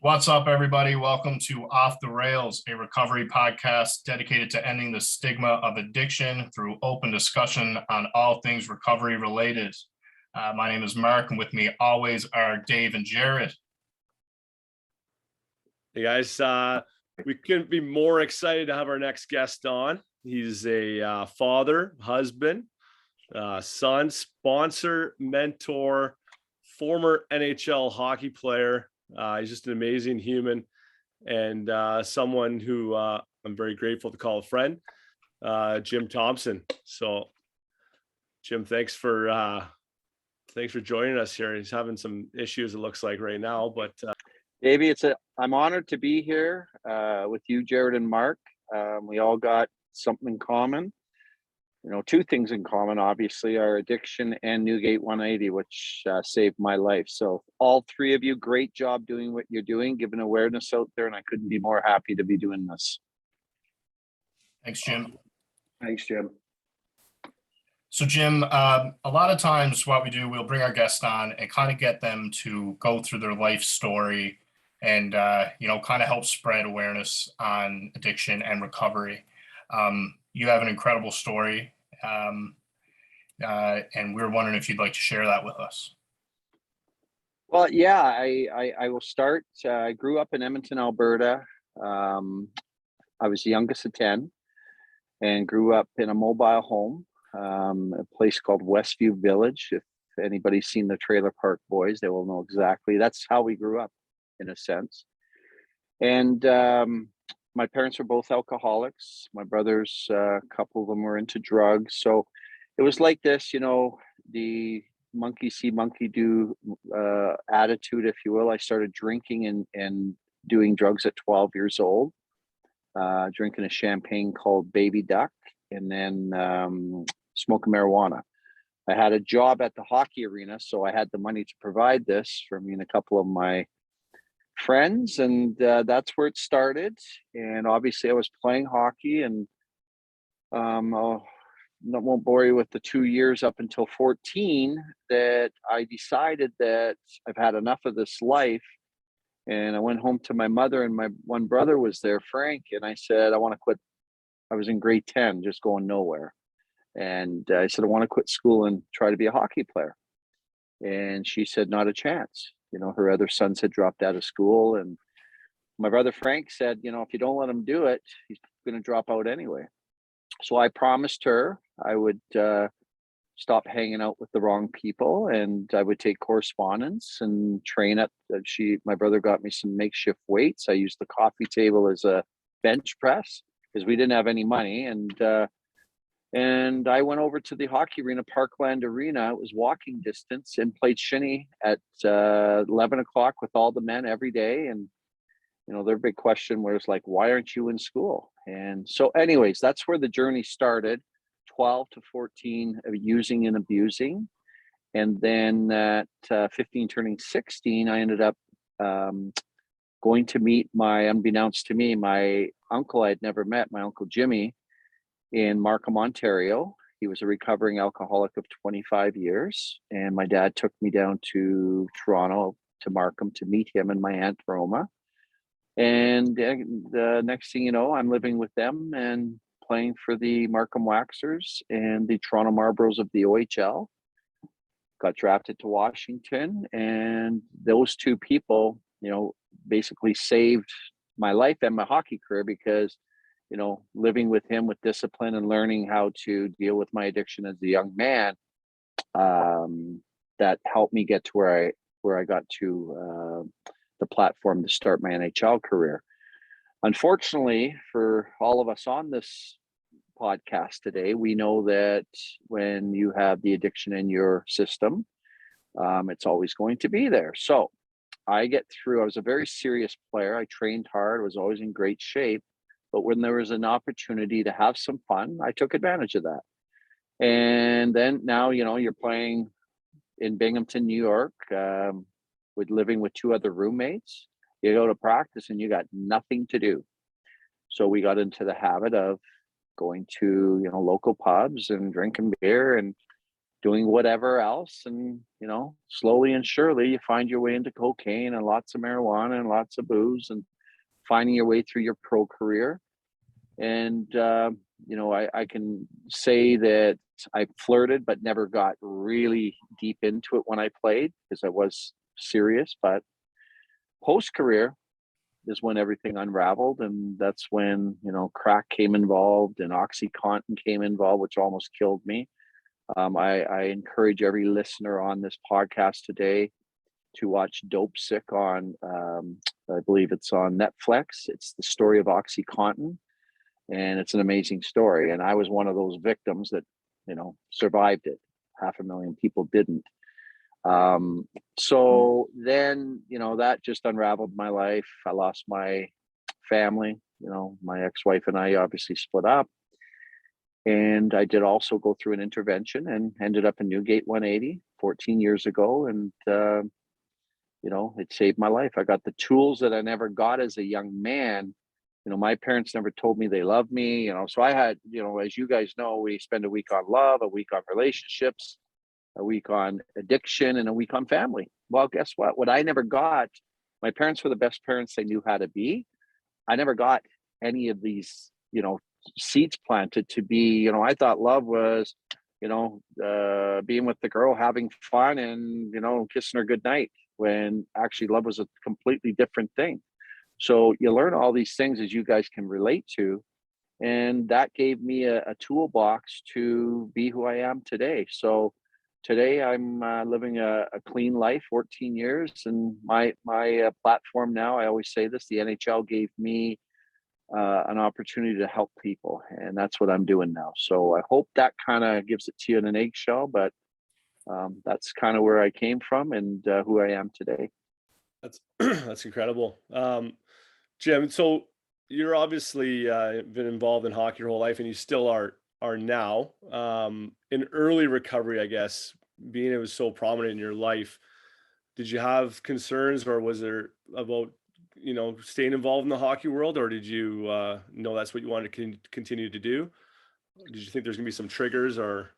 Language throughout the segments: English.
What's up, everybody? Welcome to Off the Rails, a recovery podcast dedicated to ending the stigma of addiction through open discussion on all things recovery related. My name is Mark, and with me always are Dave and Jared. Hey guys, we couldn't be more excited to have our next guest on. He's a father, husband, son, sponsor, mentor, former NHL hockey player. He's just an amazing human and someone who I'm very grateful to call a friend, Jim Thomson. So, Jim, thanks for joining us here. He's having some issues, it looks like, right now, but Davey, I'm honored to be here with you, Jared and Mark. We all got something in common. Two things in common, obviously, our addiction and Newgate 180, which saved my life. So all three of you, great job doing what you're doing, giving awareness out there, and I couldn't be more happy to be doing this. Thanks, Jim. Thanks, Jim. So, Jim, a lot of times what we do, we'll bring our guest on and kind of get them to go through their life story and, kind of help spread awareness on addiction and recovery. You have an incredible story, and we're wondering if you'd like to share that with us. Well, yeah, I will start. I grew up in Edmonton, Alberta. I was the youngest of 10 and grew up in a mobile home, a place called Westview Village. If anybody's seen the Trailer Park Boys, they will know exactly. That's how we grew up, in a sense. And my parents were both alcoholics. My brothers, a couple of them were into drugs. So it was like this, the monkey see, monkey do attitude, if you will. I started drinking and doing drugs at 12 years old, drinking a champagne called Baby Duck, and then smoking marijuana. I had a job at the hockey arena, so I had the money to provide this for me and a couple of my friends, and that's where it started. And obviously I was playing hockey, and I won't bore you with the 2 years up until 14 that I decided that I've had enough of this life. And I went home to my mother, and my one brother was there, Frank, and I said, I want to quit. I was in grade 10, just going nowhere. And I said, I want to quit school and try to be a hockey player. And she said, not a chance. Her other sons had dropped out of school, and my brother Frank said, if you don't let him do it, he's going to drop out anyway. So I promised her I would stop hanging out with the wrong people, and I would take correspondence and train at. My brother got me some makeshift weights. I used the coffee table as a bench press because we didn't have any money, and I went over to the hockey arena, Parkland Arena. It was walking distance, and played shinny at 11 o'clock with all the men every day. And, their big question was like, why aren't you in school? And so anyways, that's where the journey started, 12 to 14 of using and abusing. And then at 15 turning 16, I ended up going to meet unbeknownst to me, my uncle I'd never met, my Uncle Jimmy, in Markham, Ontario. He was a recovering alcoholic of 25 years. And my dad took me down to Toronto, to Markham, to meet him and my Aunt Roma. And the next thing you know, I'm living with them and playing for the Markham Waxers and the Toronto Marlboros of the OHL. Got drafted to Washington. And those two people, basically saved my life and my hockey career, because living with him with discipline and learning how to deal with my addiction as a young man, that helped me get to where I got to the platform to start my NHL career. Unfortunately, for all of us on this podcast today, we know that when you have the addiction in your system, it's always going to be there. So I was a very serious player. I trained hard, was always in great shape. But when there was an opportunity to have some fun, I took advantage of that. And then now, you're playing in Binghamton, New York, with living with two other roommates. You go to practice and you got nothing to do. So we got into the habit of going to, local pubs and drinking beer. And doing whatever else. And, slowly and surely you find your way into cocaine and lots of marijuana and lots of booze and finding your way through your pro career. And, I can say that I flirted, but never got really deep into it when I played because I was serious. But post career is when everything unraveled. And that's when, crack came involved and Oxycontin came involved, which almost killed me. I encourage every listener on this podcast today to watch Dope Sick on, I believe it's on Netflix. It's the story of Oxycontin, and it's an amazing story. And I was one of those victims that, survived it. 500,000 people didn't. So then, that just unraveled my life. I lost my family. My ex-wife and I obviously split up. And I did also go through an intervention and ended up in Newgate 180 14 years ago. And, it saved my life. I got the tools that I never got as a young man. My parents never told me they loved me, so I had, as you guys know, we spend a week on love, a week on relationships, a week on addiction, and a week on family. Well, guess what? What I never got, my parents were the best parents they knew how to be. I never got any of these, seeds planted to be, I thought love was, being with the girl, having fun and, kissing her goodnight, when actually love was a completely different thing. So you learn all these things as you guys can relate to. And that gave me a toolbox to be who I am today. So today I'm living a clean life, 14 years. And my platform now, I always say this, the NHL gave me an opportunity to help people. And that's what I'm doing now. So I hope that kind of gives it to you in an eggshell, but that's kind of where I came from and who I am today. That's incredible. Jim, so you're obviously been involved in hockey your whole life, and you still are now. In early recovery, I guess, being it was so prominent in your life, did you have concerns, or was there about staying involved in the hockey world, or did you know that's what you wanted to continue to do? Did you think there's gonna be some triggers, or?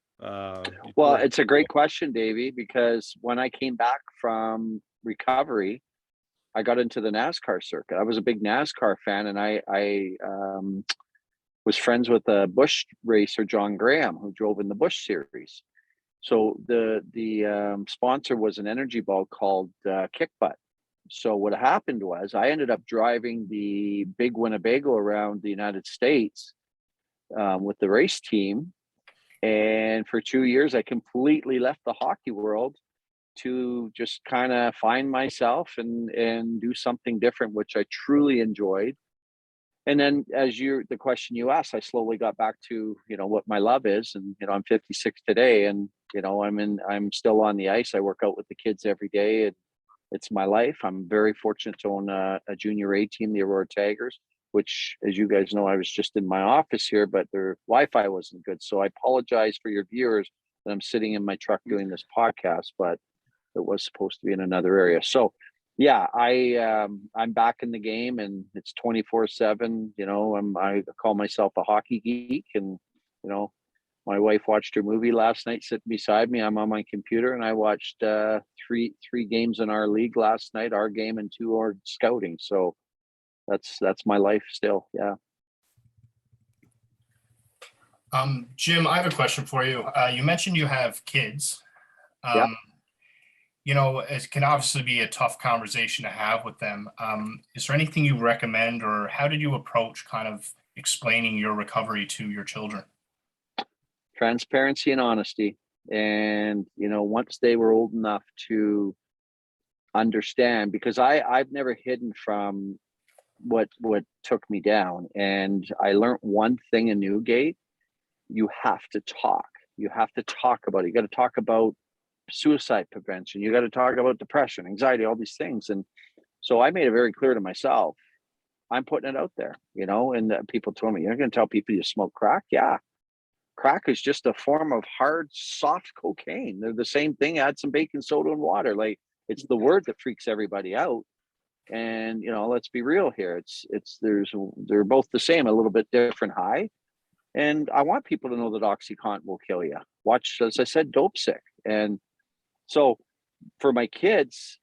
Well, it's a great question, Davey, because when I came back from recovery, I got into the NASCAR circuit. I was a big NASCAR fan, and I was friends with a Busch racer, John Graham, who drove in the Busch series. So the sponsor was an energy ball called Kick Butt. So what happened was I ended up driving the big Winnebago around the United States with the race team. And for 2 years, I completely left the hockey world to just kind of find myself and do something different, which I truly enjoyed. And then the question you asked, I slowly got back to, what my love is. And, I'm 56 today, and, I'm still on the ice. I work out with the kids every day. It's my life. I'm very fortunate to own a junior A team, the Aurora Tigers, which, as you guys know, I was just in my office here, but their Wi-Fi wasn't good. So I apologize for your viewers that I'm sitting in my truck doing this podcast, but it was supposed to be in another area. So yeah, I'm back in the game, and it's 24/7. I call myself a hockey geek, and my wife watched her movie last night sitting beside me. I'm on my computer, and I watched three games in our league last night, our game, and 2 are scouting. So that's my life still. Yeah. Jim, I have a question for you. You mentioned you have kids. Yeah. It can obviously be a tough conversation to have with them. Is there anything you recommend, or how did you approach kind of explaining your recovery to your children? Transparency and honesty. And, once they were old enough to understand, because I've never hidden from what took me down. And I learned one thing in Newgate: you have to talk. You have to talk about it. You got to talk about suicide prevention. You got to talk about depression, anxiety, all these things. And so I made it very clear to myself, I'm putting it out there, and people told me, you're going to tell people you smoke crack? Yeah. Crack is just a form of hard, soft cocaine. They're the same thing. Add some baking soda and water. Like, it's the word that freaks everybody out. And, let's be real here. They're both the same, a little bit different high. And I want people to know that Oxycontin will kill you. Watch, as I said, Dope Sick. And so for my kids,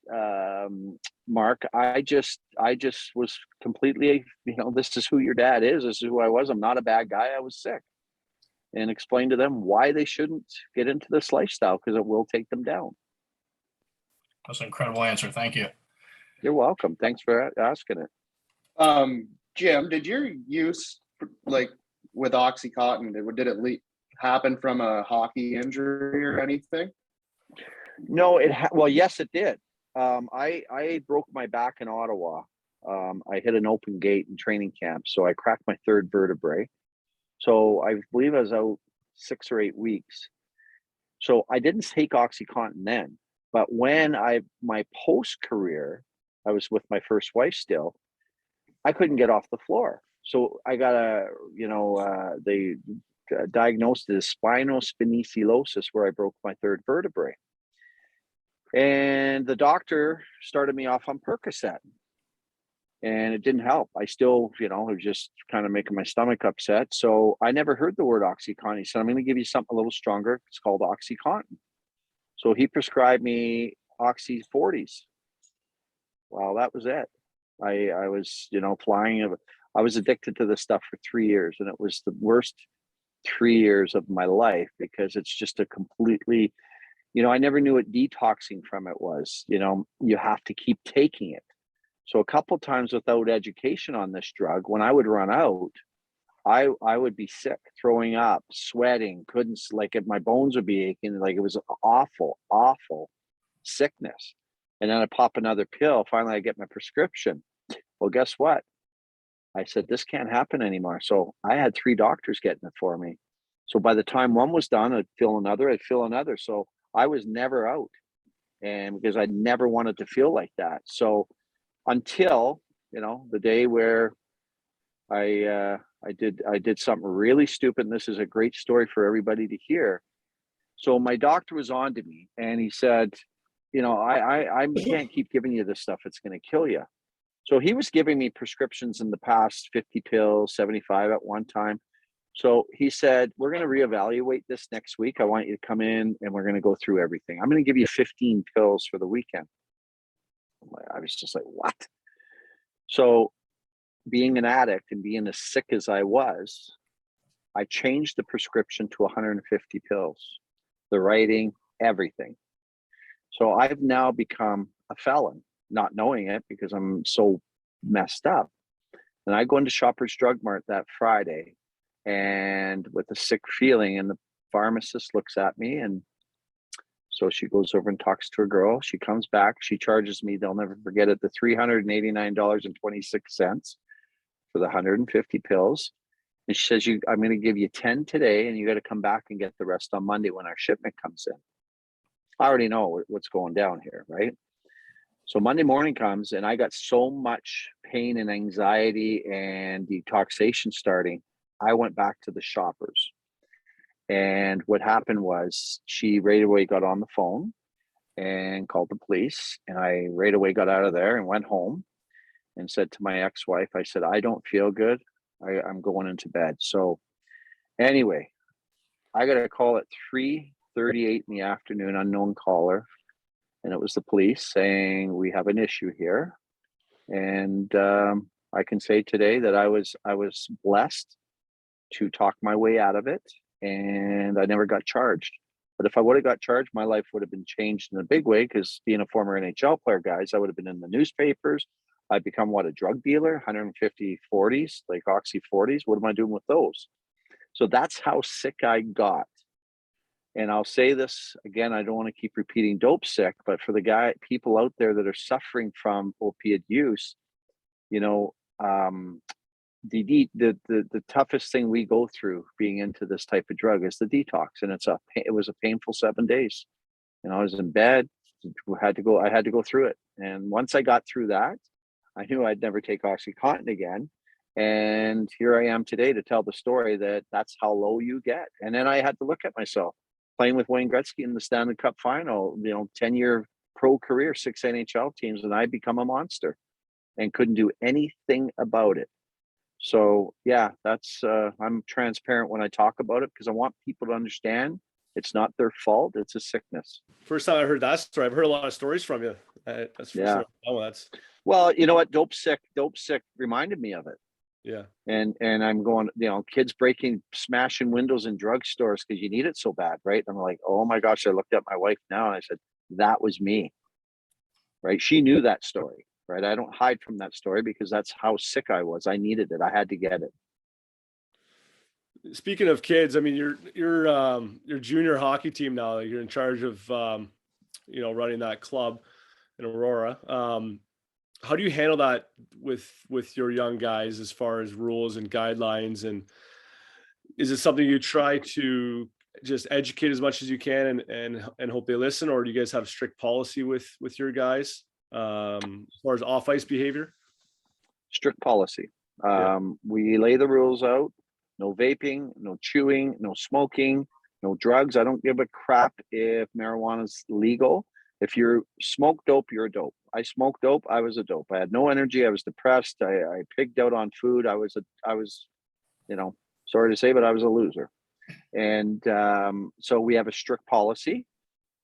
Mark, I just was completely, this is who your dad is. This is who I was. I'm not a bad guy. I was sick, and explain to them why they shouldn't get into this lifestyle, because it will take them down. That's an incredible answer. Thank you. You're welcome. Thanks for asking it. Jim, did your use, like with Oxycontin, did it happen from a hockey injury or anything? No, well, yes, it did. I broke my back in Ottawa. I hit an open gate in training camp, so I cracked my third vertebrae. So I believe I was out 6 or 8 weeks. So I didn't take Oxycontin then, but when my post career, I was with my first wife still, I couldn't get off the floor. So I got they diagnosed it as spinospinocelosis, where I broke my third vertebrae. And the doctor started me off on Percocet, and it didn't help. I still, it was just kind of making my stomach upset. So I never heard the word Oxycontin. He said, I'm going to give you something a little stronger. It's called Oxycontin. So he prescribed me Oxy 40s. Well, that was it. I was, flying. I was addicted to this stuff for 3 years, and it was the worst 3 years of my life, because it's just a completely, I never knew what detoxing from it was. You have to keep taking it. So a couple of times without education on this drug, when I would run out, I would be sick, throwing up, sweating, couldn't, like, if my bones would be aching, like it was awful, awful sickness. And then I pop another pill. Finally, I get my prescription. Well, guess what? I said, this can't happen anymore. So I had 3 doctors getting it for me. So by the time one was done, I'd feel another. So I was never out. And because I never wanted to feel like that. So until, the day where I did something really stupid. And this is a great story for everybody to hear. So my doctor was on to me, and he said, I can't keep giving you this stuff. It's going to kill you. So he was giving me prescriptions in the past, 50 pills, 75 at one time. So he said, we're going to reevaluate this next week. I want you to come in, and we're going to go through everything. I'm going to give you 15 pills for the weekend. I was just like, what? So being an addict and being as sick as I was, I changed the prescription to 150 pills, the writing, everything. So I've now become a felon, not knowing it because I'm so messed up. And I go into Shoppers Drug Mart that Friday, and with a sick feeling, and the pharmacist looks at me, and so she goes over and talks to a girl. She comes back. She charges me, they'll never forget it, the $389.26 for the 150 pills. And she says, I'm going to give you 10 today, and you got to come back and get the rest on Monday when our shipment comes in. I already know what's going down here, right? So Monday morning comes, and I got so much pain and anxiety and detoxation starting. I went back to the Shoppers. And what happened was, she right away got on the phone and called the police. And I right away got out of there and went home and said to my ex-wife, I said, I don't feel good. I'm going into bed. So anyway, I got a call at 3:38 in the afternoon, unknown caller. And it was the police saying, we have an issue here. And I can say today that I was blessed to talk my way out of it, and I never got charged. But if I would have got charged, my life would have been changed in a big way, because being a former NHL player, guys, I would have been in the newspapers. I'd become a drug dealer, 150 40s, like Oxy 40s. What am I doing with those? So that's how sick I got. And I'll say this again, I don't want to keep repeating dope sick, but for the people out there that are suffering from opiate use, the toughest thing we go through being into this type of drug is the detox. And it was a painful 7 days. I was in bed, I had to go through it. And once I got through that, I knew I'd never take Oxycontin again. And here I am today to tell the story that that's how low you get. And then I had to look at myself playing with Wayne Gretzky in the Stanley Cup final, 10-year pro career, 6 NHL teams, and I become a monster and couldn't do anything about it. So yeah, that's I'm transparent when I talk about it because I want people to understand it's not their fault. It's a sickness. First time I heard that story. I've heard a lot of stories from you. That's the first Yeah. time. Oh, that's Well, you know what? Dope sick reminded me of it. yeah. And I'm going, kids smashing windows in drugstores because you need it so bad, right? I'm like, oh my gosh, I looked at my wife now and I said, that was me, right? She knew that story, right? I don't hide from that story because that's how sick I was. I needed it. I had to get it. Speaking of kids, I mean, your junior hockey team now. You're in charge of running that club in Aurora. How do you handle that with your young guys as far as rules and guidelines? And is it something you try to just educate as much as you can and hope they listen, or do you guys have strict policy with your guys as far as off ice behavior? Strict policy. Yeah. We lay the rules out. No vaping, no chewing, no smoking, no drugs. I don't give a crap if marijuana is legal. If you smoke dope, you're a dope. I smoked dope. I was a dope. I had no energy. I was depressed. I pigged out on food. I was, sorry to say, but I was a loser. And so we have a strict policy.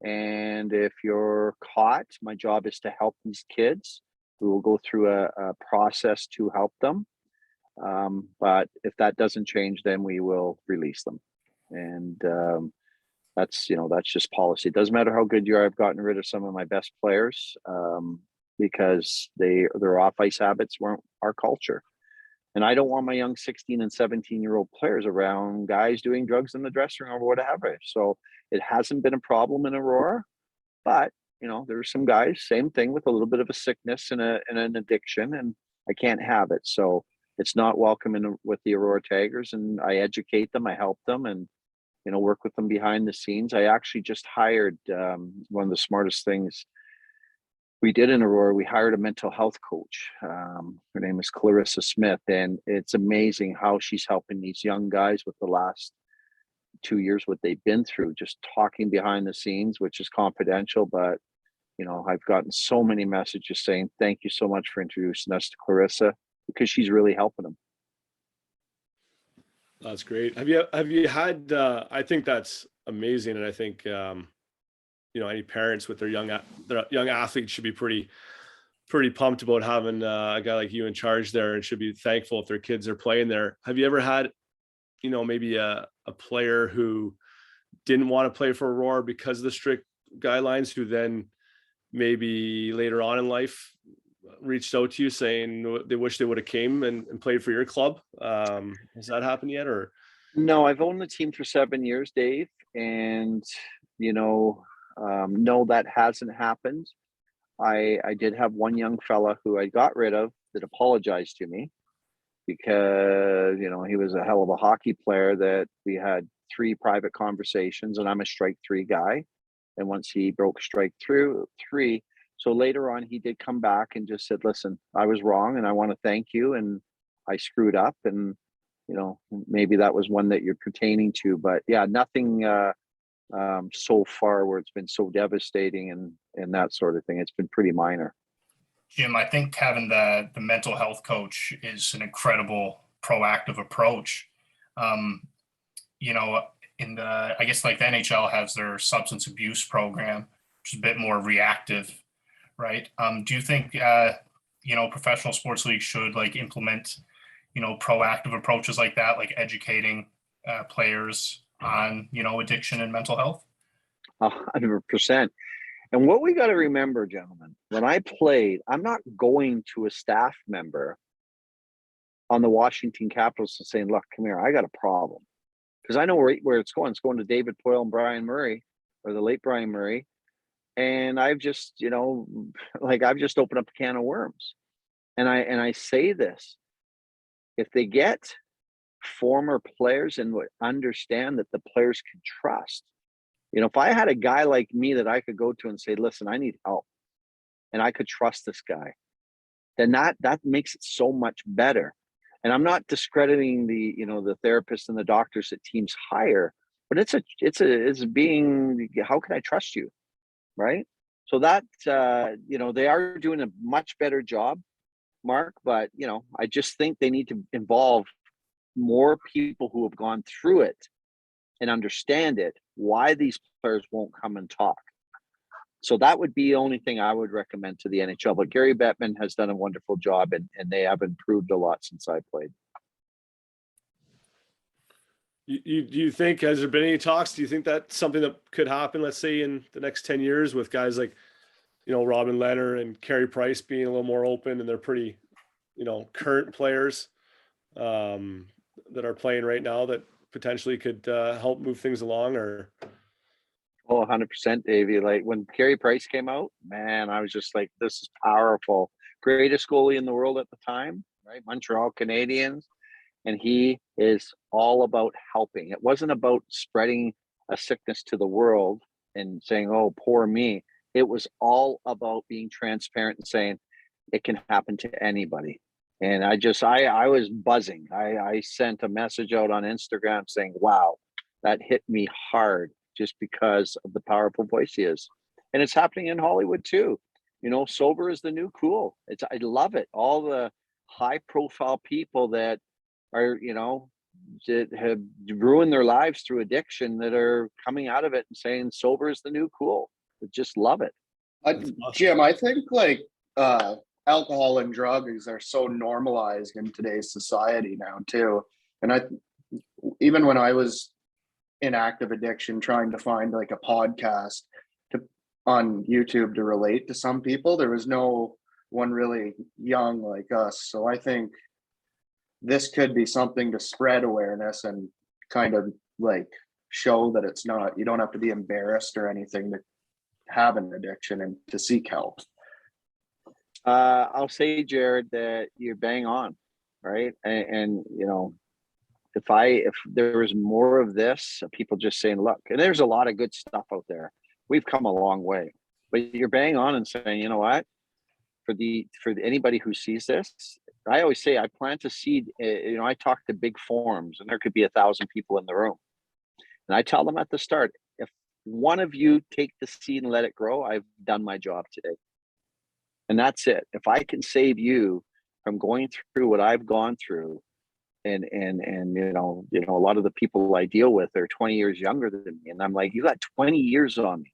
And if you're caught, my job is to help these kids. We will go through a process to help them. But if that doesn't change, then we will release them. And that's just policy. It doesn't matter how good you are. I've gotten rid of some of my best players because their off ice habits weren't our culture. And I don't want my young 16 and 17-year-old players around guys doing drugs in the dressing room or whatever. So it hasn't been a problem in Aurora, but there's some guys, same thing, with a little bit of a sickness and an addiction, and I can't have it. So it's not welcome with the Aurora Tigers, and I educate them, I help them, and work with them behind the scenes. I actually just hired one of the smartest things we did in Aurora. We hired a mental health coach. Her name is Clarissa Smith, and it's amazing how she's helping these young guys with the last 2 years, what they've been through, just talking behind the scenes, which is confidential, but I've gotten so many messages saying, thank you so much for introducing us to Clarissa, because she's really helping them. That's great. Have you had, I think that's amazing. And I think, any parents with their young athletes should be pretty pumped about having a guy like you in charge there, and should be thankful if their kids are playing there. Have you ever had, maybe a player who didn't want to play for Aurora because of the strict guidelines, who then maybe later on in life reached out to you saying they wish they would have came and played for your club? Has that happened yet? Or no? I've owned the team for 7 years, Dave, and no, that hasn't happened. I did have one young fella who I got rid of that apologized to me because he was a hell of a hockey player, that we had 3 private conversations, and I'm a strike 3 guy, and once he broke strike through 3. So later on, he did come back and just said, listen, I was wrong, and I want to thank you, and I screwed up. And, maybe that was one that you're pertaining to. But yeah, nothing so far where it's been so devastating and that sort of thing. It's been pretty minor. Jim, I think having the mental health coach is an incredible proactive approach. I guess like the NHL has their substance abuse program, which is a bit more reactive, right? Do you think, professional sports leagues should implement, proactive approaches like that, like educating players on, addiction and mental health? 100%. And what we got to remember, gentlemen, when I played, I'm not going to a staff member on the Washington Capitals and saying, look, come here, I got a problem. Because I know where it's going. It's going to David Poile and Brian Murray, or the late Brian Murray. And I've just, I've just opened up a can of worms. And I say this, if they get former players and would understand that the players can trust, if I had a guy like me that I could go to and say, listen, I need help, and I could trust this guy, then that makes it so much better. And I'm not discrediting the therapists and the doctors that teams hire, but it's being, how can I trust you? Right. So that, they are doing a much better job Mark, but I just think they need to involve more people who have gone through it and understand it, why these players won't come and talk. So that would be the only thing I would recommend to the NHL. But Gary Bettman has done a wonderful job, and they have improved a lot since I played. Do you think, has there been any talks? Do you think that's something that could happen, let's say, in the next 10 years with guys like, Robin Lehner and Carey Price being a little more open, and they're pretty, current players that are playing right now that potentially could help move things along? Or Oh, 100%, Davey. Like when Carey Price came out, man, I was just like, this is powerful. Greatest goalie in the world at the time, right? Montreal Canadiens. And he is all about helping. It wasn't about spreading a sickness to the world and saying, oh, poor me. It was all about being transparent and saying it can happen to anybody. And I was buzzing. I sent a message out on Instagram saying, wow, that hit me hard just because of the powerful voice he is. And it's happening in Hollywood too. Sober is the new cool. I love it. All the high profile people that are, that have ruined their lives through addiction that are coming out of it and saying sober is the new cool. I just love it. Jim, I think alcohol and drugs are so normalized in today's society now too. And even when I was in active addiction, trying to find like a podcast on YouTube to relate to some people, there was no one really young like us. So I think this could be something to spread awareness and kind of like show that it's not, you don't have to be embarrassed or anything to have an addiction and to seek help. I'll say, Jared, that you're bang on, right? And if there was more of this, people just saying, look, and there's a lot of good stuff out there. We've come a long way, but you're bang on and saying, you know what, for anybody who sees this, I always say I plant a seed. I talk to big forums, and there could be 1,000 people in the room, and I tell them at the start, if one of you take the seed and let it grow, I've done my job today. And that's it. If I can save you from going through what I've gone through, and a lot of the people I deal with are 20 years younger than me, and I'm like, you got 20 years on me.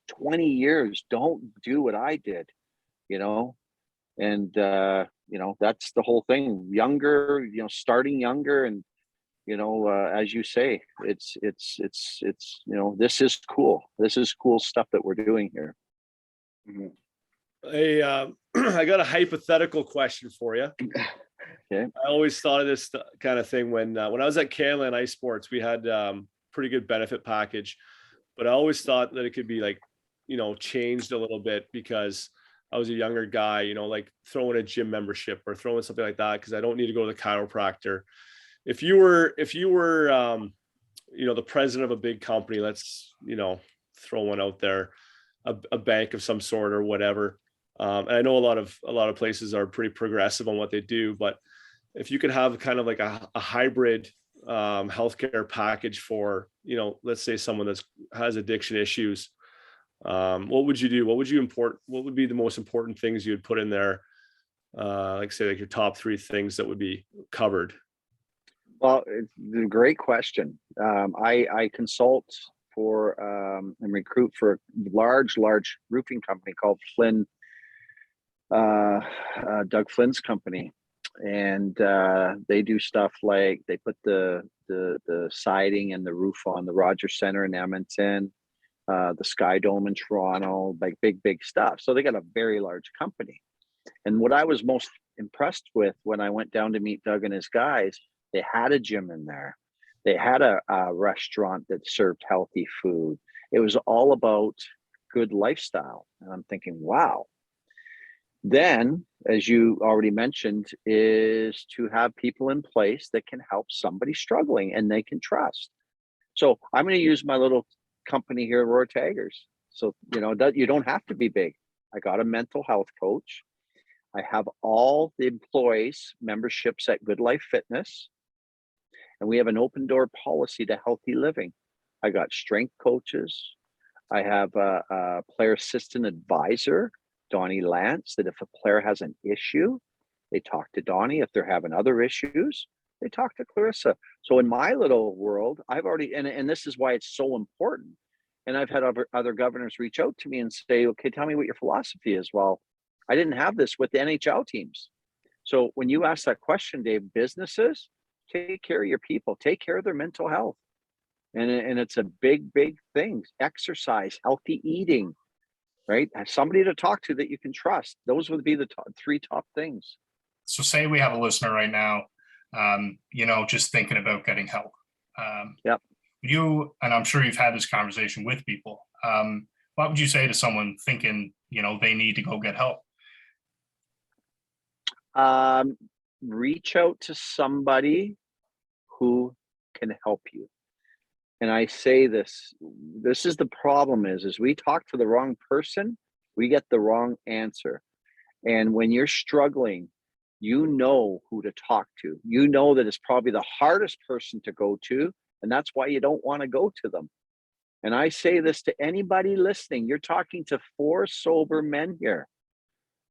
20 years. Don't do what I did, and that's the whole thing. Younger, starting younger, and as you say, it's this is cool. This is cool stuff that we're doing here. Mhm. I got a hypothetical question for you. Okay. I always thought of this kind of thing when I was at Canada and Ice Sports. We had pretty good benefit package, but I always thought that it could be like, changed a little bit because I was a younger guy, like throwing a gym membership or throwing something like that because I don't need to go to the chiropractor. If you were the president of a big company, let's throw one out there, a bank of some sort or whatever. And I know a lot of places are pretty progressive on what they do, but if you could have kind of like a hybrid healthcare package for, let's say someone that has addiction issues, what would you do? What would be the most important things you'd put in there? Like your top 3 things that would be covered. Well, it's a great question. I consult for and recruit for a large roofing company called Flynn, Doug Flynn's company, and they do stuff like they put the siding and the roof on the Rogers Center in Edmonton, the Sky Dome in Toronto, like big stuff. So they got a very large company. And what I was most impressed with when I went down to meet Doug and his guys, they had a gym in there. They had a restaurant that served healthy food. It was all about good lifestyle. And I'm thinking, wow. Then, as you already mentioned, is to have people in place that can help somebody struggling and they can trust. So I'm going to use my little company here, Roar Taggers. So, that you don't have to be big. I got a mental health coach. I have all the employees memberships at Good Life Fitness. And we have an open door policy to healthy living. I got strength coaches. I have a player assistant advisor, Donnie Lance, that if a player has an issue, They talk to Donnie. If they're having other issues, they talk to Clarissa. So in my little world, I've already, and this is why it's so important. And I've had other governors reach out to me and say, okay, tell me what your philosophy is. Well, I didn't have this with the NHL teams. So when you ask that question, Dave, businesses, take care of your people, take care of their mental health. And it's a big thing. Exercise, healthy eating, right? Have somebody to talk to that you can trust. Those would be the three top things. So say we have a listener right now, just thinking about getting help. Yep. You, and I'm sure you've had this conversation with people. What would you say to someone thinking, they need to go get help? Reach out to somebody who can help you. And I say this is the problem is we talk to the wrong person, we get the wrong answer. And when you're struggling, you know who to talk to. You know that it's probably the hardest person to go to, and that's why you don't want to go to them. And I say this to anybody listening. You're talking to 4 sober men here.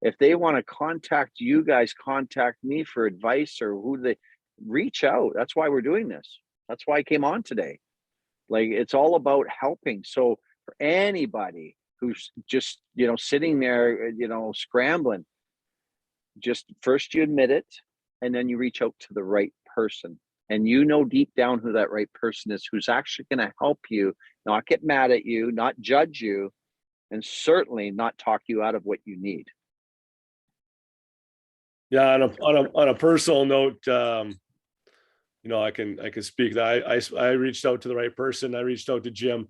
If they want to contact you guys, contact me for advice or who they reach out. That's why we're doing this. That's why I came on today. Like, it's all about helping. So for anybody who's just, sitting there, scrambling, just first you admit it, and then you reach out to the right person. And deep down who that right person is, who's actually going to help you, not get mad at you, not judge you, and certainly not talk you out of what you need. Yeah, on a personal note, I can speak that I reached out to the right person. I reached out to Jim,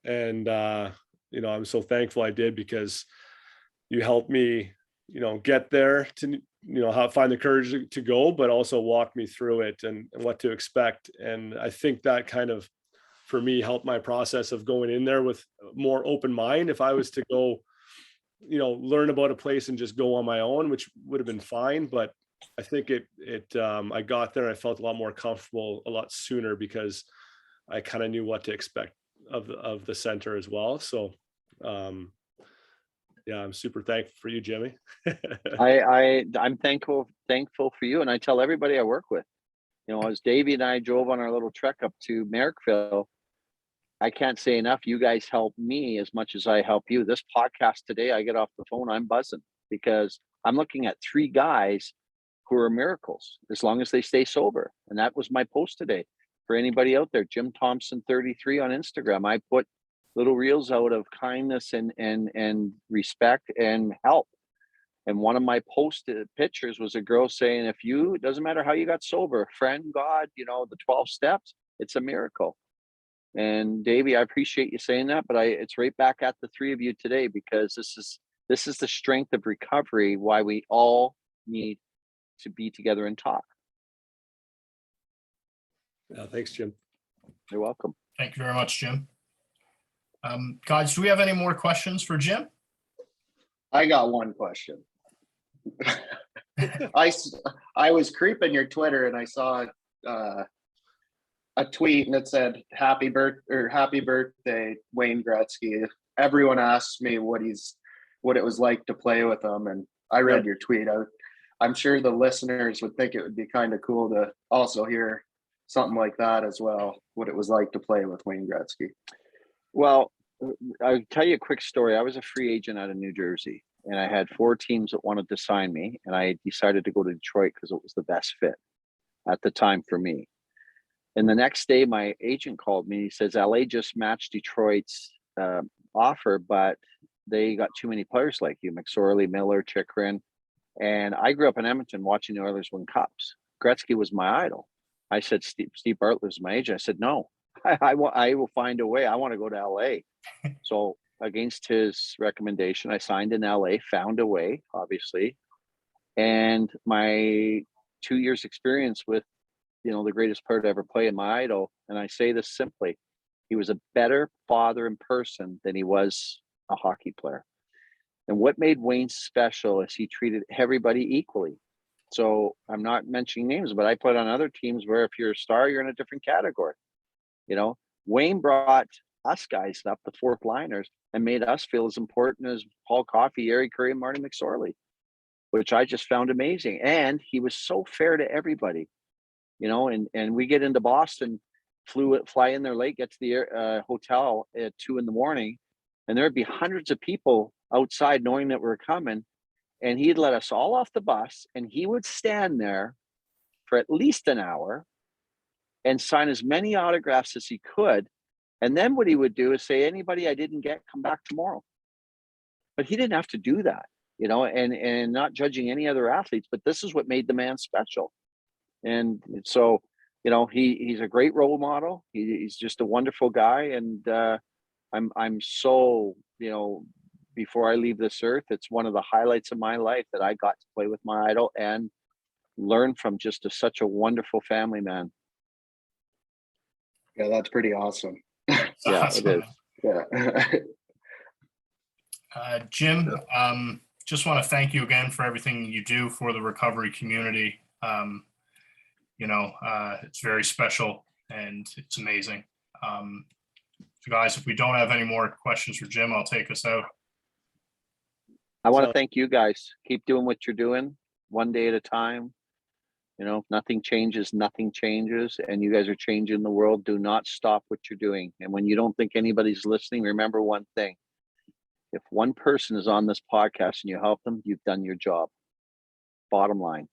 and I'm so thankful I did, because you helped me, get there to, find the courage to go, but also walk me through it and what to expect. And I think that kind of, for me, helped my process of going in there with more open mind. If I was to go, learn about a place and just go on my own, which would have been fine, but I think I got there and I felt a lot more comfortable a lot sooner, because I kind of knew what to expect of the center as well. So, I'm super thankful for you, Jimmy. I'm thankful for you. And I tell everybody I work with, as Davey and I drove on our little trek up to Merrickville, I can't say enough. You guys help me as much as I help you. This podcast today, I get off the phone, I'm buzzing, because I'm looking at 3 guys who are miracles as long as they stay sober. And that was my post today. For anybody out there, Jim Thomson 33 on Instagram. I put little reels out of kindness and respect and help. And one of my posted pictures was a girl saying, it doesn't matter how you got sober, friend, God, the 12 steps, it's a miracle. And Davey, I appreciate you saying that, but it's right back at the 3 of you today, because this is the strength of recovery, why we all need to be together and talk. Yeah, thanks, Jim. You're welcome. Thank you very much, Jim. Guys, do we have any more questions for Jim? I got one question. I was creeping your Twitter and I saw a tweet and it said happy birthday Wayne Gretzky. Everyone asks me what it was like to play with him, and I read your tweet. I'm sure the listeners would think it would be kind of cool to also hear something like that as well, what it was like to play with Wayne Gretzky. Well, I'll tell you a quick story. I was a free agent out of New Jersey, and I had 4 teams that wanted to sign me, and I decided to go to Detroit because it was the best fit at the time for me. And the next day, my agent called me. He says, LA just matched Detroit's offer, but they got too many players like you, McSorley, Miller, Chikrin. And I grew up in Edmonton watching the Oilers win cups. Gretzky was my idol. I said, Steve Bartlett's my agent. I said, no, I will find a way. I want to go to LA. So against his recommendation, I signed in LA, found a way, obviously. And my 2 years experience with, the greatest player to ever play in my idol. And I say this simply, he was a better father in person than he was a hockey player. And what made Wayne special is he treated everybody equally. So I'm not mentioning names, but I played on other teams where if you're a star, you're in a different category. Wayne brought us guys up, the 4th liners, and made us feel as important as Paul Coffey, Eric Curry, and Marty McSorley. which I just found amazing. And he was so fair to everybody, you know, and we get into Boston, fly in there late, get to the hotel at 2 a.m, and there'd be hundreds of people outside knowing that we're coming. And he'd let us all off the bus, and he would stand there for at least an hour and sign as many autographs as he could. And then what he would do is say, anybody I didn't get, come back tomorrow. But he didn't have to do that, you know, and not judging any other athletes, but this is what made the man special. And so, you know, he's a great role model. He's just a wonderful guy. And I'm so, you know, before I leave this earth, it's one of the highlights of my life that I got to play with my idol and learn from just such a wonderful family man. Yeah, that's pretty awesome. Yeah, Awesome. it is. Yeah. Jim, just want to thank you again for everything you do for the recovery community. You know, it's very special and it's amazing. So guys, if we don't have any more questions for Jim, I'll take us out. I want to So- thank you guys. Keep doing what you're doing, one day at a time. You know, nothing changes, and you guys are changing the world. Do not stop what you're doing. And when you don't think anybody's listening, remember one thing. If one person is on this podcast and you help them, you've done your job. Bottom line.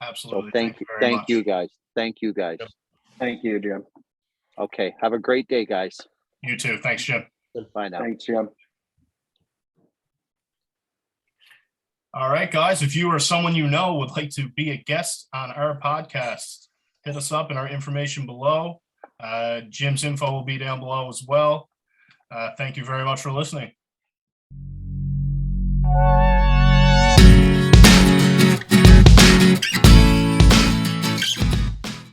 Absolutely. So thank you. very Thank much. you guys. Thank you guys. Yep. Thank you, Jim. Okay. Have a great day, guys. You too. Thanks, Jim. Bye now. Thanks, Jim. All right, guys, if you or someone you know would like to be a guest on our podcast, hit us up in our information below. Jim's info will be down below as well. Thank you very much for listening.